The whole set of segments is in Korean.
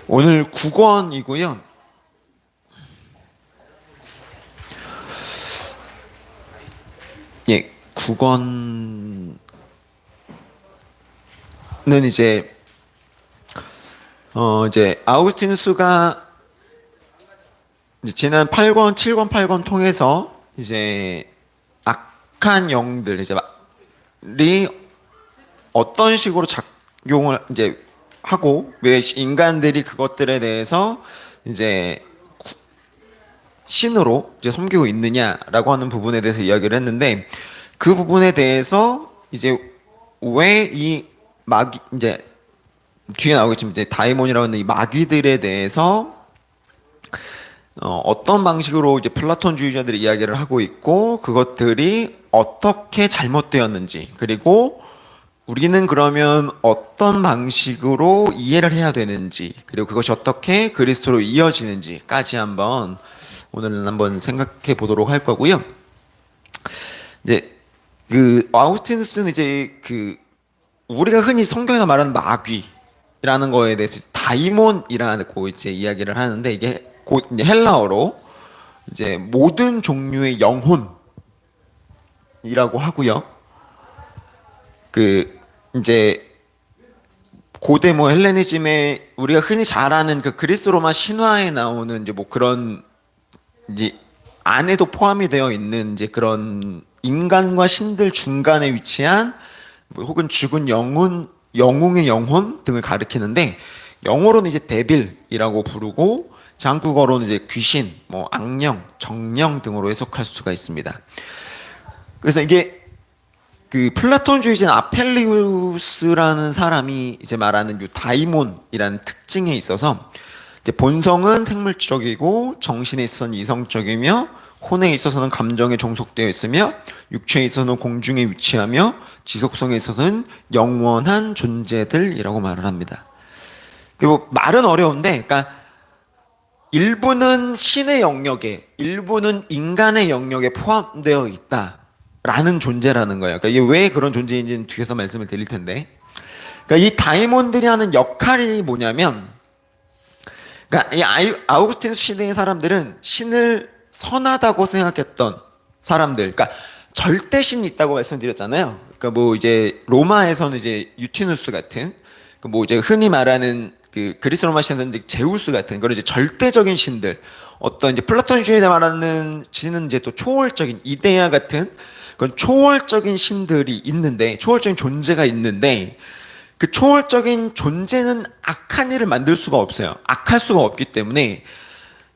오늘 9권이고요. 예, 9권은 이제 아우구스티누스가 이제 지난 8권, 7권, 8권 통해서 이제 악한 영들 이 어떤 식으로 작용을 이제 하고 왜 인간들이 그것들에 대해서 이제 신으로 이제 섬기고 있느냐라고 하는 부분에 대해서 이야기를 했는데, 그 부분에 대해서 이제 왜 이 마귀, 이제 뒤에 나오겠지만 이제 다이몬이라고 하는 이 마귀들에 대해서 어떤 방식으로 이제 플라톤주의자들이 이야기를 하고 있고, 그것들이 어떻게 잘못되었는지, 그리고 우리는 그러면 어떤 방식으로 이해를 해야 되는지, 그리고 그것이 어떻게 그리스도로 이어지는지까지 오늘은 한번 생각해 보도록 할 거고요. 이제 그 아우구스티누스는 이제 그 우리가 흔히 성경에서 말하는 마귀라는 거에 대해서 다이몬이라고 이제 이야기를 하는데, 이게 곧 이제 헬라어로 이제 모든 종류의 영혼이라고 하고요. 그 이제 고대 뭐 헬레니즘에 우리가 흔히 잘 아는 그 그리스 로마 신화에 나오는 이제 뭐 그런 이제 안에도 포함이 되어 있는 이제 그런 인간과 신들 중간에 위치한 뭐 혹은 죽은 영웅의 영혼 등을 가리키는데, 영어로는 이제 데빌이라고 부르고 한국어로는 이제 귀신, 뭐 악령, 정령 등으로 해석할 수가 있습니다. 그래서 이게 그 플라톤주의자 아펠리우스라는 사람이 이제 말하는 이 다이몬이라는 특징에 있어서, 이제 본성은 생물적이고 정신에 있어서는 이성적이며 혼에 있어서는 감정에 종속되어 있으며 육체에 있어서는 공중에 위치하며 지속성에 있어서는 영원한 존재들이라고 말을 합니다. 그리고 말은 어려운데, 그러니까 일부는 신의 영역에, 일부는 인간의 영역에 포함되어 있다라는 존재라는 거예요. 그러니까 이게 왜 그런 존재인지는 뒤에서 말씀을 드릴 텐데, 그러니까 이 다이몬들이 하는 역할이 뭐냐면, 그러니까 이 아우구스티누스 시대의 사람들은 신을 선하다고 생각했던 사람들, 그러니까 절대 신이 있다고 말씀드렸잖아요. 그러니까 뭐 이제 로마에서는 이제 유티누스 같은, 그 뭐 이제 흔히 말하는 그 그리스 로마 신에서는 제우스 같은 그런 이제 절대적인 신들, 어떤 이제 플라톤주의에 말하는 신은 이제 또 초월적인 이데아 같은 그런 초월적인 신들이 있는데, 초월적인 존재가 있는데, 그 초월적인 존재는 악한 일을 만들 수가 없어요. 악할 수가 없기 때문에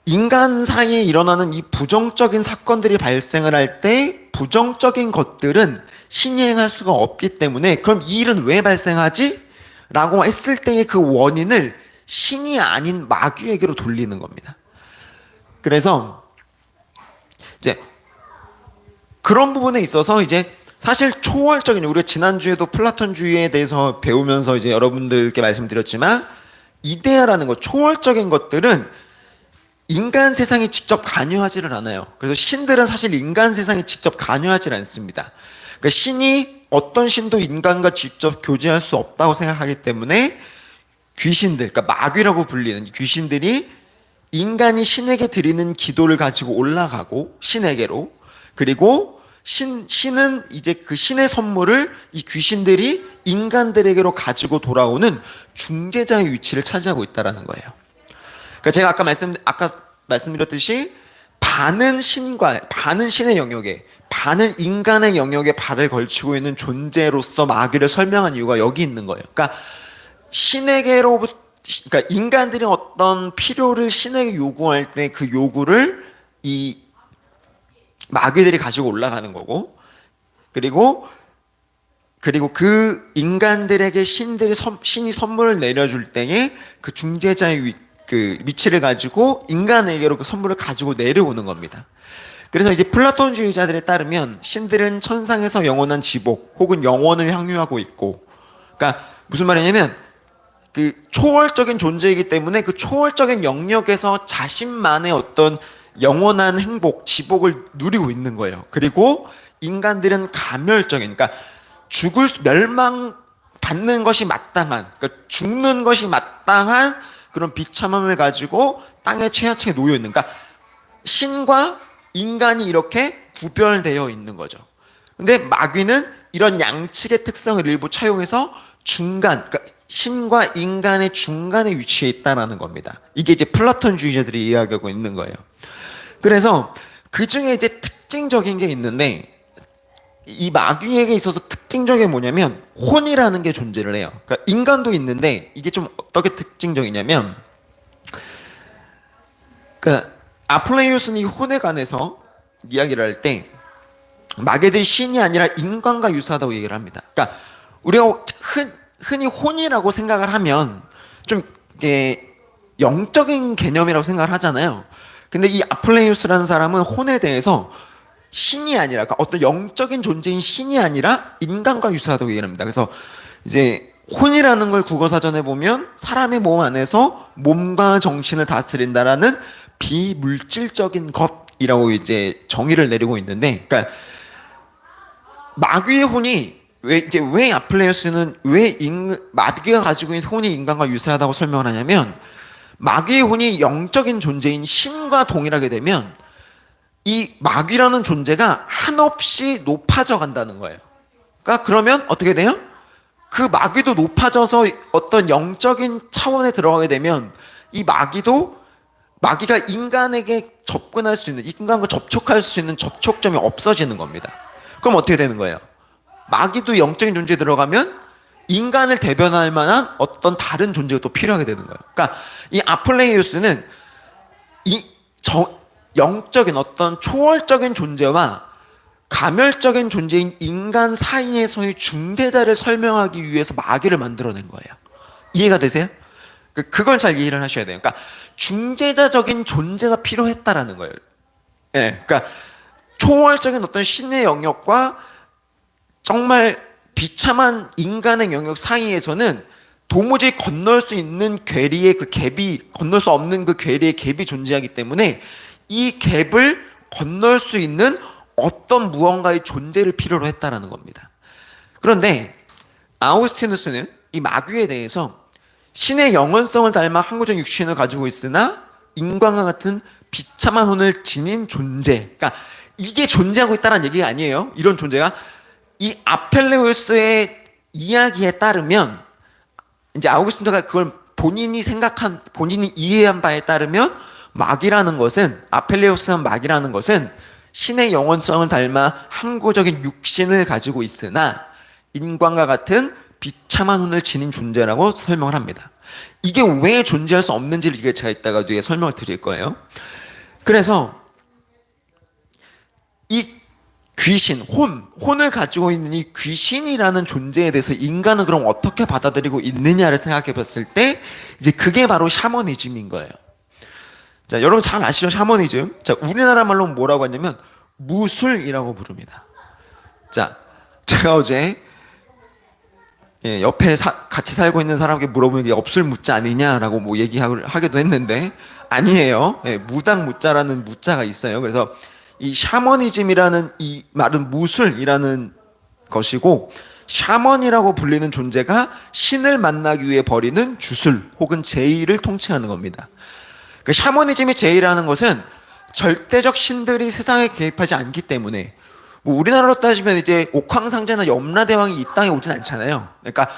인간 사이에 일어나는 이 부정적인 사건들이 발생을 할 때 부정적인 것들은 신이 행할 수가 없기 때문에, 그럼 이 일은 왜 발생하지? 라고 했을 때의 그 원인을 신이 아닌 마귀에게로 돌리는 겁니다. 그래서 이제 그런 부분에 있어서 이제 사실 초월적인, 우리가 지난주에도 플라톤주의에 대해서 배우면서 이제 여러분들께 말씀드렸지만, 이데아라는 것, 초월적인 것들은 인간 세상에 직접 관여하지를 않아요. 그래서 신들은 사실 인간 세상에 직접 관여하지 않습니다. 그러니까 신이 어떤 신도 인간과 직접 교제할 수 없다고 생각하기 때문에 귀신들, 그러니까 마귀라고 불리는 귀신들이 인간이 신에게 드리는 기도를 가지고 올라가고 신에게로, 그리고 신은 이제 그 신의 선물을 이 귀신들이 인간들에게로 가지고 돌아오는 중재자의 위치를 차지하고 있다는 거예요. 그러니까 제가 아까 말씀드렸듯이 반은 신의 영역에, 반은 인간의 영역에 발을 걸치고 있는 존재로서 마귀를 설명한 이유가 여기 있는 거예요. 그러니까 그러니까 인간들이 어떤 필요를 신에게 요구할 때 그 요구를 이 마귀들이 가지고 올라가는 거고, 그리고 그 인간들에게 신이 선물을 내려줄 때에 그 중재자의 그 위치를 가지고 인간에게로 그 선물을 가지고 내려오는 겁니다. 그래서 이제 플라톤주의자들에 따르면 신들은 천상에서 영원한 지복 혹은 영원을 향유하고 있고, 그러니까 무슨 말이냐면 그 초월적인 존재이기 때문에 그 초월적인 영역에서 자신만의 어떤 영원한 행복, 지복을 누리고 있는 거예요. 그리고 인간들은 가멸적인, 그러니까 멸망 받는 것이 마땅한, 그러니까 죽는 것이 마땅한 그런 비참함을 가지고 땅의 최하층에 놓여 있는, 그러니까 신과 인간이 이렇게 구별되어 있는 거죠. 근데 마귀는 이런 양측의 특성을 일부 차용해서 중간, 그러니까 신과 인간의 중간에 위치해 있다라는 겁니다. 이게 이제 플라톤주의자들이 이야기하고 있는 거예요. 그래서 그 중에 이제 특징적인 게 있는데, 이 마귀에게 있어서 특징적인 게 뭐냐면 혼이라는 게 존재를 해요. 그러니까 인간도 있는데 이게 좀 어떻게 특징적이냐면, 그러니까 아플레이오스는 이 혼에 관해서 이야기를 할 때 마귀들이 신이 아니라 인간과 유사하다고 얘기를 합니다. 그러니까 우리가 흔히 혼이라고 생각을 하면 좀 이게 영적인 개념이라고 생각을 하잖아요. 근데 이 아플레이오스라는 사람은 혼에 대해서 신이 아니라, 그러니까 어떤 영적인 존재인 신이 아니라 인간과 유사하다고 얘기를 합니다. 그래서 이제 혼이라는 걸 국어사전에 보면 사람의 몸 안에서 몸과 정신을 다스린다라는 비물질적인 것이라고 이제 정의를 내리고 있는데, 그러니까 마귀의 혼이 왜 아플레이오스는 마귀가 가지고 있는 혼이 인간과 유사하다고 설명을 하냐면, 마귀의 혼이 영적인 존재인 신과 동일하게 되면 이 마귀라는 존재가 한없이 높아져 간다는 거예요. 그러니까 그러면 어떻게 돼요? 그 마귀도 높아져서 어떤 영적인 차원에 들어가게 되면 이 마귀가 인간에게 접근할 수 있는, 인간과 접촉할 수 있는 접촉점이 없어지는 겁니다. 그럼 어떻게 되는 거예요? 마귀도 영적인 존재에 들어가면 인간을 대변할 만한 어떤 다른 존재가 또 필요하게 되는 거예요. 그러니까 이 아플레이오스는 영적인 어떤 초월적인 존재와 가멸적인 존재인 인간 사이에서의 중재자를 설명하기 위해서 마귀를 만들어낸 거예요. 이해가 되세요? 그걸 잘 이해를 하셔야 돼요. 그러니까 중재자적인 존재가 필요했다라는 거예요. 예, 그러니까 초월적인 어떤 신의 영역과 정말 비참한 인간의 영역 사이에서는 도무지 건널 수 있는 괴리의 그 갭이, 건널 수 없는 그 괴리의 갭이 존재하기 때문에 이 갭을 건널 수 있는 어떤 무언가의 존재를 필요로 했다라는 겁니다. 그런데 아우구스티누스는 이 마귀에 대해서 신의 영원성을 닮아 항구적 육신을 가지고 있으나 인간과 같은 비참한 혼을 지닌 존재, 그러니까 이게 존재하고 있다는 얘기가 아니에요. 이런 존재가 이 아펠레우스의 이야기에 따르면, 이제 아우구스티누스가 그걸 본인이 이해한 바에 따르면 마귀라는 것은, 아펠레우스는 마귀라는 것은 신의 영원성을 닮아 항구적인 육신을 가지고 있으나 인간과 같은 비참한 혼을 지닌 존재라고 설명을 합니다. 이게 왜 존재할 수 없는지를 제가 이따가 뒤에 설명을 드릴 거예요. 그래서 이 귀신, 혼을 가지고 있는 이 귀신이라는 존재에 대해서 인간은 그럼 어떻게 받아들이고 있느냐를 생각해 봤을 때 이제 그게 바로 샤머니즘인 거예요. 자, 여러분 잘 아시죠? 샤머니즘. 자, 우리나라 말로 뭐라고 하냐면 무술이라고 부릅니다. 자, 제가 어제 옆에 같이 살고 있는 사람에게 물어보면 이게 없을 무자 아니냐라고 뭐 얘기하기도 했는데 아니에요. 무당 무자라는 무자가 있어요. 그래서 이 샤머니즘이라는 이 말은 무술이라는 것이고, 샤먼이라고 불리는 존재가 신을 만나기 위해 벌이는 주술 혹은 제의를 통칭하는 겁니다. 그 샤머니즘의 제의라는 것은 절대적 신들이 세상에 개입하지 않기 때문에, 뭐 우리나라로 따지면 이제 옥황상제나 염라대왕이 이 땅에 오진 않잖아요. 그러니까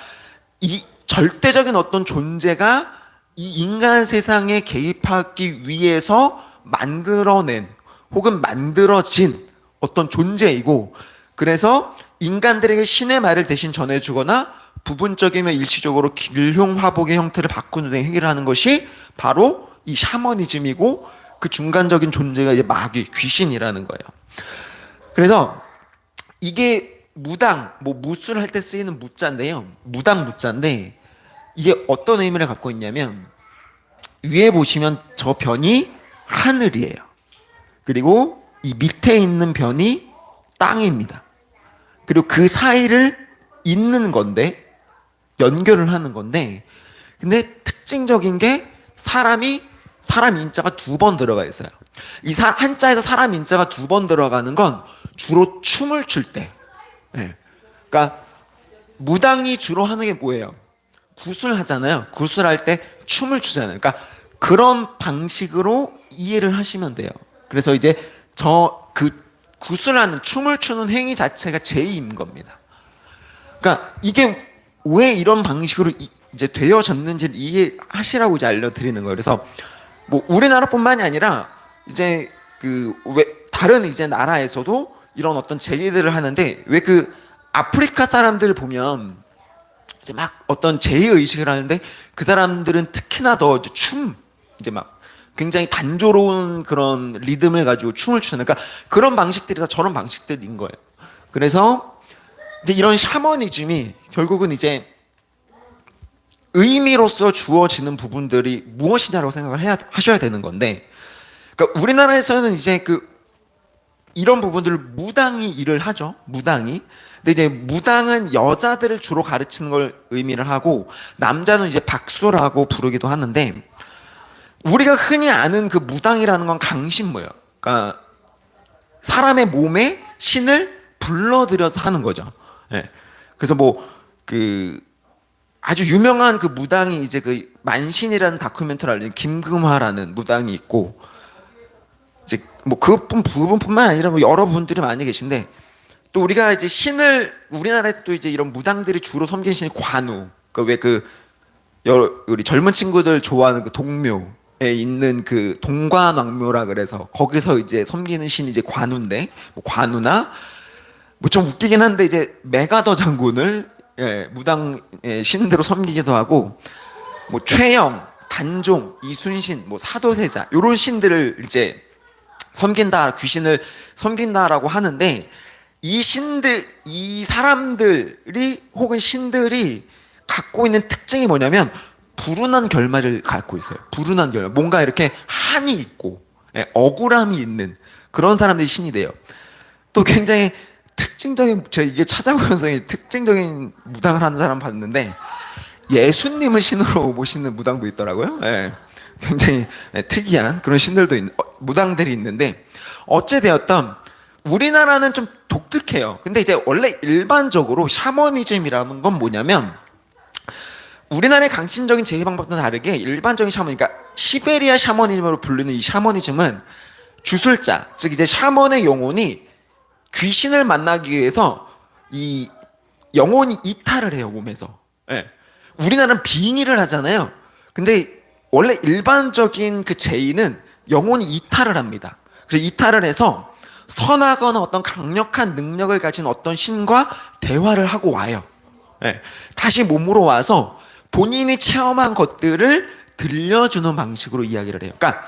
이 절대적인 어떤 존재가 이 인간 세상에 개입하기 위해서 만들어낸 혹은 만들어진 어떤 존재이고, 그래서 인간들에게 신의 말을 대신 전해주거나 부분적이며 일시적으로 길흉화복의 형태를 바꾸는 데 행위를 하는 것이 바로 이 샤머니즘이고, 그 중간적인 존재가 이제 마귀, 귀신이라는 거예요. 그래서 이게 무당, 뭐 무술할 때 쓰이는 무자인데요. 무당 무자인데 이게 어떤 의미를 갖고 있냐면, 위에 보시면 저 변이 하늘이에요. 그리고 이 밑에 있는 변이 땅입니다. 그리고 그 사이를 잇는 건데, 연결을 하는 건데, 근데 특징적인 게 사람 인자가 2번 들어가 있어요. 이 한자에서 사람 인자가 2번 들어가는 건 주로 춤을 출 때. 그러니까 무당이 주로 하는 게 뭐예요? 구슬하잖아요. 구슬할 때 춤을 추잖아요. 그러니까 그런 방식으로 이해를 하시면 돼요. 그래서 이제 저 그 구슬하는 춤을 추는 행위 자체가 제의인 겁니다. 그러니까 이게 왜 이런 방식으로 이제 되어졌는지를 이해하시라고 이제 알려드리는 거예요. 그래서 뭐 우리나라뿐만이 아니라 이제 그 왜 다른 이제 나라에서도 이런 어떤 제의들을 하는데 왜 그 아프리카 사람들 보면 이제 막 어떤 제의 의식을 하는데 그 사람들은 특히나 더 이제 춤 이제 막 굉장히 단조로운 그런 리듬을 가지고 춤을 추는 그러니까 그런 방식들이 다 저런 방식들인 거예요. 그래서 이제 이런 샤머니즘이 결국은 이제 의미로서 주어지는 부분들이 무엇이냐라고 생각을 하셔야 되는 건데, 그러니까 우리나라에서는 이제 그 이런 부분들을 무당이 일을 하죠. 무당이. 근데 이제 무당은 여자들을 주로 가르치는 걸 의미를 하고 남자는 이제 박수라고 부르기도 하는데 우리가 흔히 아는 그 무당이라는 건 강신모예요. 그러니까 사람의 몸에 신을 불러들여서 하는 거죠. 예. 그래서 뭐 그 아주 유명한 그 무당이 이제 그 만신이라는 다큐멘터리 알린 김금화라는 무당이 있고 이제 뭐 그분뿐만 아니라 뭐 여러 분들이 많이 계신데 또 우리가 이제 신을 우리나라에서 또 이제 이런 무당들이 주로 섬기는 신이 관우. 그 왜 그 우리 젊은 친구들 좋아하는 그 동묘에 있는 그 동관왕묘라 그래서 거기서 이제 섬기는 신이 이제 관우인데 뭐 관우나 뭐 좀 웃기긴 한데 이제 메가더 장군을 무당 신대로 섬기기도 하고 뭐 최영, 단종, 이순신, 뭐 사도세자 이런 신들을 이제 섬긴다 귀신을 섬긴다라고 하는데 이 신들 이 사람들이 혹은 신들이 갖고 있는 특징이 뭐냐면 불운한 결말을 갖고 있어요. 불운한 결말 뭔가 이렇게 한이 있고 억울함이 있는 그런 사람들이 신이 돼요. 또 굉장히 특징적인 제가 이게 찾아보면서 특징적인 무당을 하는 사람 봤는데 예수님을 신으로 모시는 무당도 있더라고요. 굉장히 특이한 그런 신들도 무당들이 있는데 어찌되었던 우리나라는 좀 독특해요. 근데 이제 원래 일반적으로 샤머니즘이라는 건 뭐냐면 우리나라의 강신적인 제의 방법과 다르게 일반적인 샤머니 그러니까 시베리아 샤머니즘으로 불리는 이 샤머니즘은 주술자 즉 이제 샤먼의 영혼이 귀신을 만나기 위해서 이 영혼이 이탈을 해요 몸에서. 우리나라는 빙의를 하잖아요. 근데 원래 일반적인 그 제의는 영혼이 이탈을 합니다. 그래서 이탈을 해서 선하거나 어떤 강력한 능력을 가진 어떤 신과 대화를 하고 와요. 다시 몸으로 와서 본인이 체험한 것들을 들려주는 방식으로 이야기를 해요. 그러니까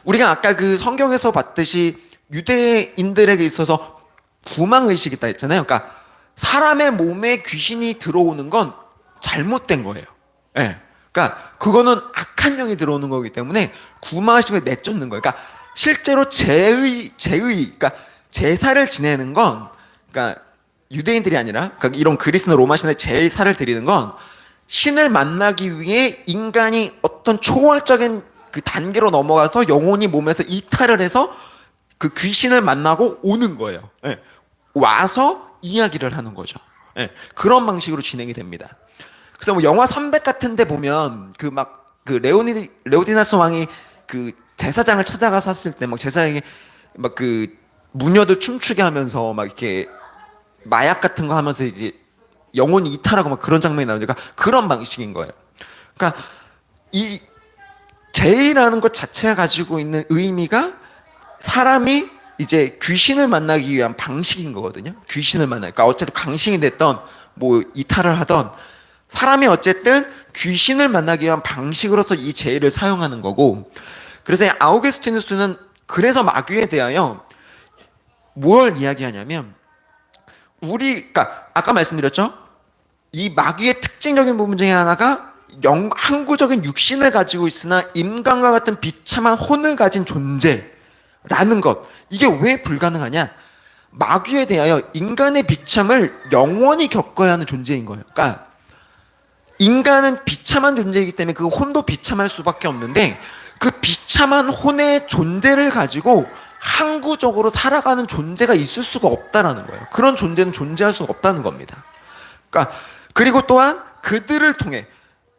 우리가 아까 그 성경에서 봤듯이 유대인들에게 있어서 구망의식이 있다 했잖아요. 그러니까 사람의 몸에 귀신이 들어오는 건 잘못된 거예요. 그러니까 그거는 악한 영이 들어오는 거기 때문에 구망의식을 내쫓는 거예요. 그러니까 실제로 그러니까 제사를 지내는 건, 그러니까 유대인들이 아니라, 그러니까 이런 그리스나 로마 신의 제사를 드리는 건 신을 만나기 위해 인간이 어떤 초월적인 그 단계로 넘어가서 영혼이 몸에서 이탈을 해서 그 귀신을 만나고 오는 거예요. 와서 이야기를 하는 거죠. 그런 방식으로 진행이 됩니다. 그래서 뭐 영화 300 같은데 보면 그 막 그 레오디나스 왕이 그 제사장을 찾아가서 했을 때 막 제사장이 막 그 무녀들 춤추게 하면서 막 이렇게 마약 같은 거 하면서 이제 영혼이 이탈하고 막 그런 장면이 나오니까 그런 방식인 거예요. 그러니까 이 제의라는 것 자체가 가지고 있는 의미가 사람이 이제 귀신을 만나기 위한 방식인 거거든요. 귀신을 그러니까 어쨌든 강신이 됐던 뭐 이탈을 하던 사람이 어쨌든 귀신을 만나기 위한 방식으로서 이 제의를 사용하는 거고 그래서 아우구스티누스는 그래서 마귀에 대하여 뭘 이야기하냐면 그러니까 아까 말씀드렸죠? 이 마귀의 특징적인 부분 중에 하나가 항구적인 육신을 가지고 있으나 인간과 같은 비참한 혼을 가진 존재라는 것. 이게 왜 불가능하냐? 마귀에 대하여 인간의 비참을 영원히 겪어야 하는 존재인 거예요. 그러니까 인간은 비참한 존재이기 때문에 그 혼도 비참할 수밖에 없는데 그 비참한 혼의 존재를 가지고 항구적으로 살아가는 존재가 있을 수가 없다라는 거예요. 그런 존재는 존재할 수가 없다는 겁니다. 그러니까 그리고 또한 그들을 통해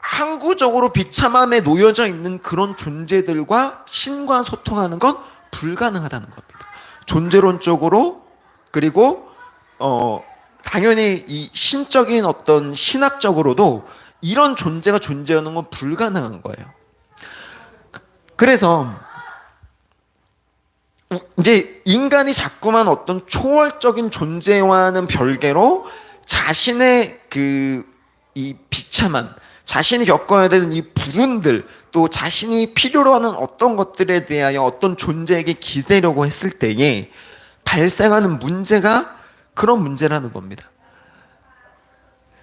항구적으로 비참함에 놓여져 있는 그런 존재들과 신과 소통하는 건 불가능하다는 겁니다. 존재론적으로, 그리고 당연히 이 신적인 어떤 신학적으로도 이런 존재가 존재하는 건 불가능한 거예요. 그래서 이제 인간이 자꾸만 어떤 초월적인 존재와는 별개로 자신의 이 비참함, 자신이 겪어야 되는 이 불운들, 또 자신이 필요로 하는 어떤 것들에 대하여 어떤 존재에게 기대려고 했을 때에 발생하는 문제가 그런 문제라는 겁니다.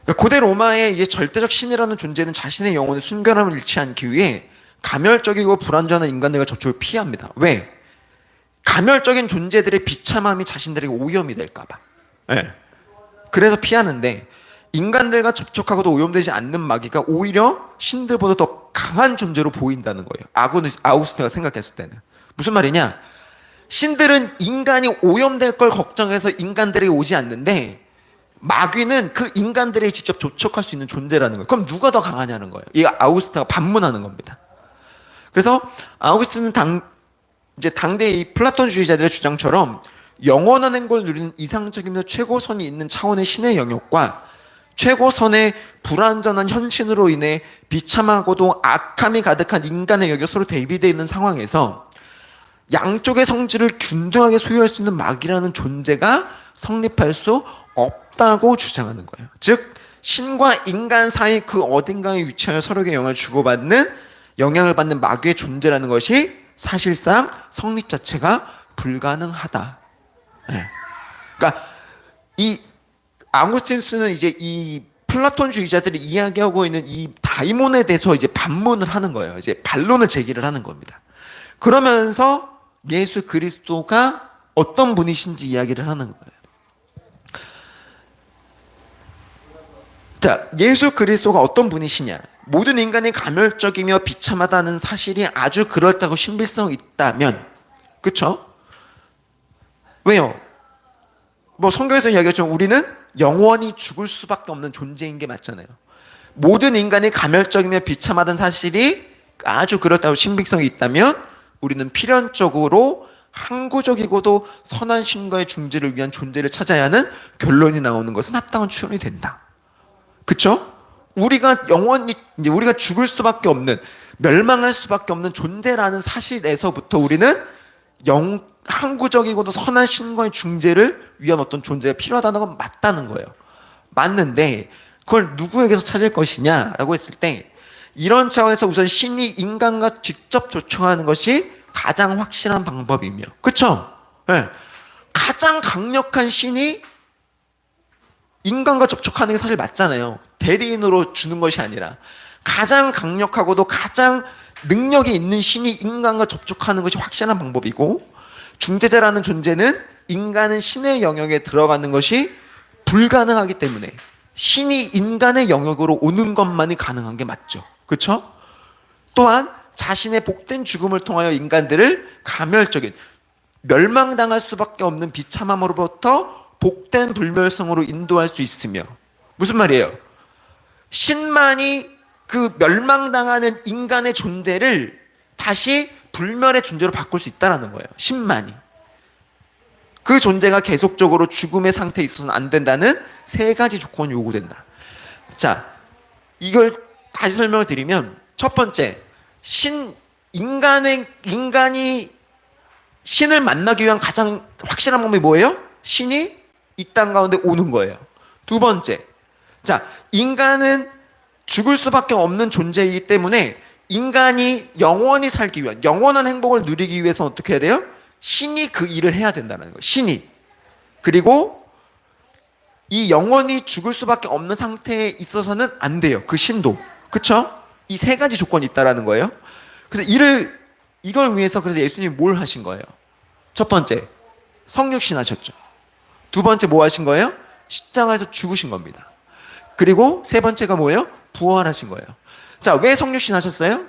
그러니까 고대 로마의 이제 절대적 신이라는 존재는 자신의 영혼의 순결함을 잃지 않기 위해 가멸적이고 불완전한 인간들과 접촉을 피합니다. 왜? 가멸적인 존재들의 비참함이 자신들에게 오염이 될까봐. 네. 그래서 피하는데, 인간들과 접촉하고도 오염되지 않는 마귀가 오히려 신들보다 더 강한 존재로 보인다는 거예요. 아우구스티노가 생각했을 때는. 무슨 말이냐? 신들은 인간이 오염될 걸 걱정해서 인간들에게 오지 않는데, 마귀는 그 인간들에게 직접 접촉할 수 있는 존재라는 거예요. 그럼 누가 더 강하냐는 거예요. 이 아우구스티노가 반문하는 겁니다. 그래서 아우구스티노는 이제 당대 이 플라톤주의자들의 주장처럼 영원한 행복을 누리는 이상적이면서 최고선이 있는 차원의 신의 영역과 최고선의 불완전한 현신으로 인해 비참하고도 악함이 가득한 인간의 영역이 서로 대비되어 있는 상황에서 양쪽의 성질을 균등하게 소유할 수 있는 마귀라는 존재가 성립할 수 없다고 주장하는 거예요. 즉 신과 인간 사이 그 어딘가에 위치하여 서로에게 영향을 받는 마귀의 존재라는 것이 사실상 성립 자체가 불가능하다. 네. 그러니까 이 아우구스티누스는 이제 이 플라톤주의자들이 이야기하고 있는 이 다이몬에 대해서 이제 반문을 하는 거예요. 이제 반론을 제기를 하는 겁니다. 그러면서 예수 그리스도가 어떤 분이신지 이야기를 하는 거예요. 자, 예수 그리스도가 어떤 분이시냐? 모든 인간이 가멸적이며 비참하다는 사실이 아주 그럴듯하고 신빙성이 있다면, 그렇죠? 왜요? 뭐 성경에서 이야기했지만 우리는 영원히 죽을 수밖에 없는 존재인 게 맞잖아요. 모든 인간이 가멸적이며 비참하다는 사실이 아주 그렇다고 신빙성이 있다면 우리는 필연적으로 항구적이고도 선한 신과의 중재를 위한 존재를 찾아야 하는 결론이 나오는 것은 합당한 추론이 된다. 그렇죠? 우리가 영원히 이제 우리가 죽을 수밖에 없는, 멸망할 수밖에 없는 존재라는 사실에서부터 우리는 항구적이고도 선한 신과의 중재를 위한 어떤 존재가 필요하다는 건 맞다는 거예요. 맞는데 그걸 누구에게서 찾을 것이냐라고 했을 때, 이런 차원에서 우선 신이 인간과 직접 조청하는 것이 가장 확실한 방법이며, 그렇죠? 네. 가장 강력한 신이 인간과 접촉하는 게 사실 맞잖아요. 대리인으로 주는 것이 아니라 가장 강력하고도 가장 능력이 있는 신이 인간과 접촉하는 것이 확실한 방법이고, 중재자라는 존재는 인간은 신의 영역에 들어가는 것이 불가능하기 때문에 신이 인간의 영역으로 오는 것만이 가능한 게 맞죠. 그렇죠? 또한 자신의 복된 죽음을 통하여 인간들을 가멸적인, 멸망당할 수밖에 없는 비참함으로부터 복된 불멸성으로 인도할 수 있으며, 무슨 말이에요? 신만이 그 멸망당하는 인간의 존재를 다시 불멸의 존재로 바꿀 수 있다는 거예요. 신만이. 그 존재가 계속적으로 죽음의 상태에 있어서는 안 된다는 세 가지 조건이 요구된다. 자, 이걸 다시 설명을 드리면, 첫 번째, 인간이 신을 만나기 위한 가장 확실한 방법이 뭐예요? 신이 이 땅 가운데 오는 거예요. 두 번째, 자, 인간은 죽을 수밖에 없는 존재이기 때문에 인간이 영원히 살기 위한, 영원한 행복을 누리기 위해서 어떻게 해야 돼요? 신이 그 일을 해야 된다는 거예요. 신이. 그리고 이 영원히 죽을 수밖에 없는 상태에 있어서는 안 돼요. 그 신도. 그쵸? 이 세 가지 조건이 있다라는 거예요. 그래서 이걸 위해서 그래서 예수님이 뭘 하신 거예요? 첫 번째, 성육신 하셨죠. 두 번째 뭐 하신 거예요? 십자가에서 죽으신 겁니다. 그리고 세 번째가 뭐예요? 부활하신 거예요. 자, 왜 성육신 하셨어요?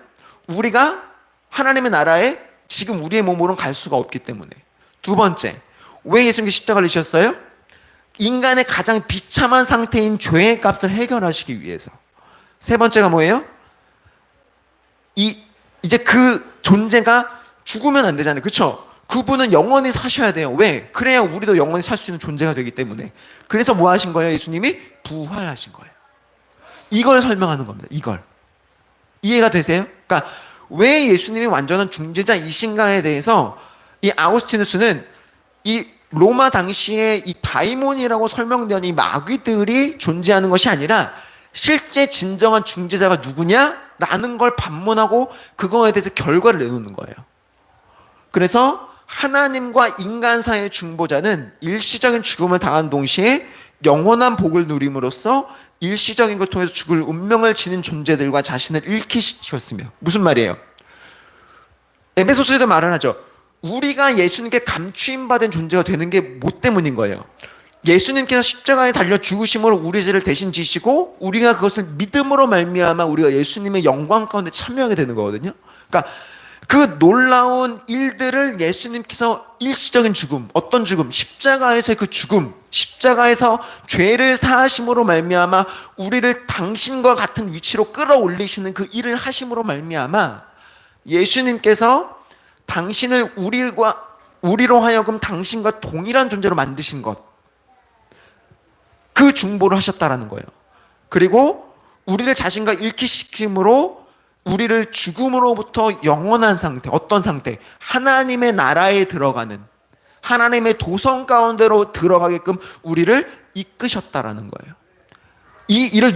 우리가 하나님의 나라에 지금 우리의 몸으로는 갈 수가 없기 때문에. 두 번째, 왜 예수님께서 십자가를 지셨어요? 인간의 가장 비참한 상태인 죄의 값을 해결하시기 위해서. 세 번째가 뭐예요? 이제 그 존재가 죽으면 안 되잖아요. 그렇죠? 그분은 영원히 사셔야 돼요. 왜? 그래야 우리도 영원히 살 수 있는 존재가 되기 때문에. 그래서 뭐 하신 거예요? 예수님이 부활하신 거예요. 이걸 설명하는 겁니다. 이걸. 이해가 되세요? 그러니까 왜 예수님이 완전한 중재자이신가에 대해서 이 아우구스티누스는 이 로마 당시에 이 다이몬이라고 설명되는 이 마귀들이 존재하는 것이 아니라 실제 진정한 중재자가 누구냐라는 걸 반문하고 그거에 대해서 결과를 내놓는 거예요. 그래서 하나님과 인간 사이의 중보자는 일시적인 죽음을 당한 동시에 영원한 복을 누림으로써 일시적인 걸 통해서 죽을 운명을 지닌 존재들과 자신을 일키시켰으며, 무슨 말이에요? 에베소서에도 말을 하죠. 우리가 예수님께 감추임받은 존재가 되는 게 뭐 때문인 거예요? 예수님께서 십자가에 달려 죽으심으로 우리 죄를 대신 지시고 우리가 그것을 믿음으로 말미암아 우리가 예수님의 영광 가운데 참여하게 되는 거거든요. 그러니까 그 놀라운 일들을 예수님께서 일시적인 죽음, 어떤 죽음? 십자가에서의 그 죽음, 십자가에서 죄를 사하심으로 말미암아 우리를 당신과 같은 위치로 끌어올리시는 그 일을 하심으로 말미암아 예수님께서 당신을 우리로 하여금 당신과 동일한 존재로 만드신 것, 그 중보를 하셨다라는 거예요. 그리고 우리를 자신과 일치시킴으로 우리를 죽음으로부터 영원한 상태, 어떤 상태? 하나님의 나라에 들어가는, 하나님의 도성 가운데로 들어가게끔 우리를 이끄셨다라는 거예요. 이 일을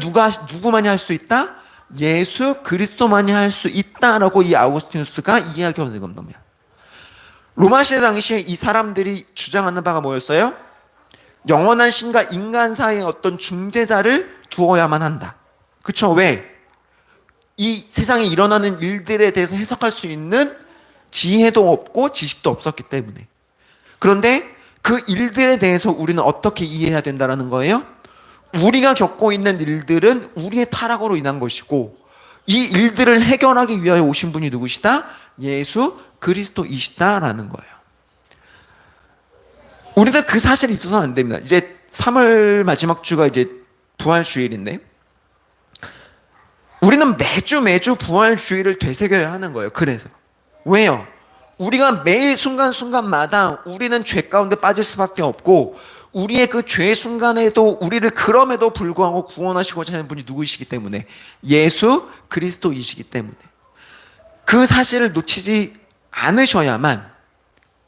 누구만이 할 수 있다? 예수 그리스도만이 할 수 있다라고 이 아우구스티누스가 이야기하는 겁니다. 로마 시대 당시에 이 사람들이 주장하는 바가 뭐였어요? 영원한 신과 인간 사이의 어떤 중재자를 두어야만 한다. 그쵸? 왜? 이 세상에 일어나는 일들에 대해서 해석할 수 있는 지혜도 없고 지식도 없었기 때문에. 그런데 그 일들에 대해서 우리는 어떻게 이해해야 된다는 거예요? 우리가 겪고 있는 일들은 우리의 타락으로 인한 것이고 이 일들을 해결하기 위하여 오신 분이 누구시다? 예수 그리스도이시다라는 거예요. 우리는 그 사실이 있어서는 안 됩니다. 이제 3월 마지막 주가 이제 부활주일인데 우리는 매주 부활주일을 되새겨야 하는 거예요. 그래서 왜요? 우리가 매 순간순간마다 우리는 죄 가운데 빠질 수밖에 없고 우리의 그 죄 순간에도 우리를 그럼에도 불구하고 구원하시고자 하는 분이 누구이시기 때문에 예수 그리스도이시기 때문에 그 사실을 놓치지 않으셔야만,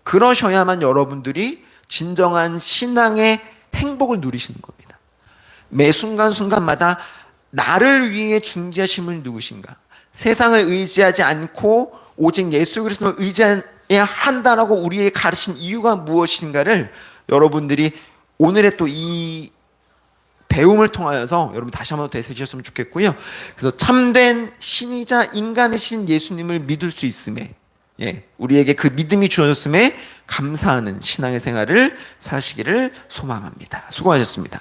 그러셔야만 여러분들이 진정한 신앙의 행복을 누리시는 겁니다. 매 순간순간마다 나를 위해 중재하심은 누구신가? 세상을 의지하지 않고 오직 예수 그리스도를 의지해야 한다라고 우리에게 가르친 이유가 무엇인가를 여러분들이 오늘의 또 이 배움을 통하여서 여러분 다시 한번 되새기셨으면 좋겠고요. 그래서 참된 신이자 인간이신 예수님을 믿을 수 있음에, 우리에게 그 믿음이 주어졌음에 감사하는 신앙의 생활을 사시기를 소망합니다. 수고하셨습니다.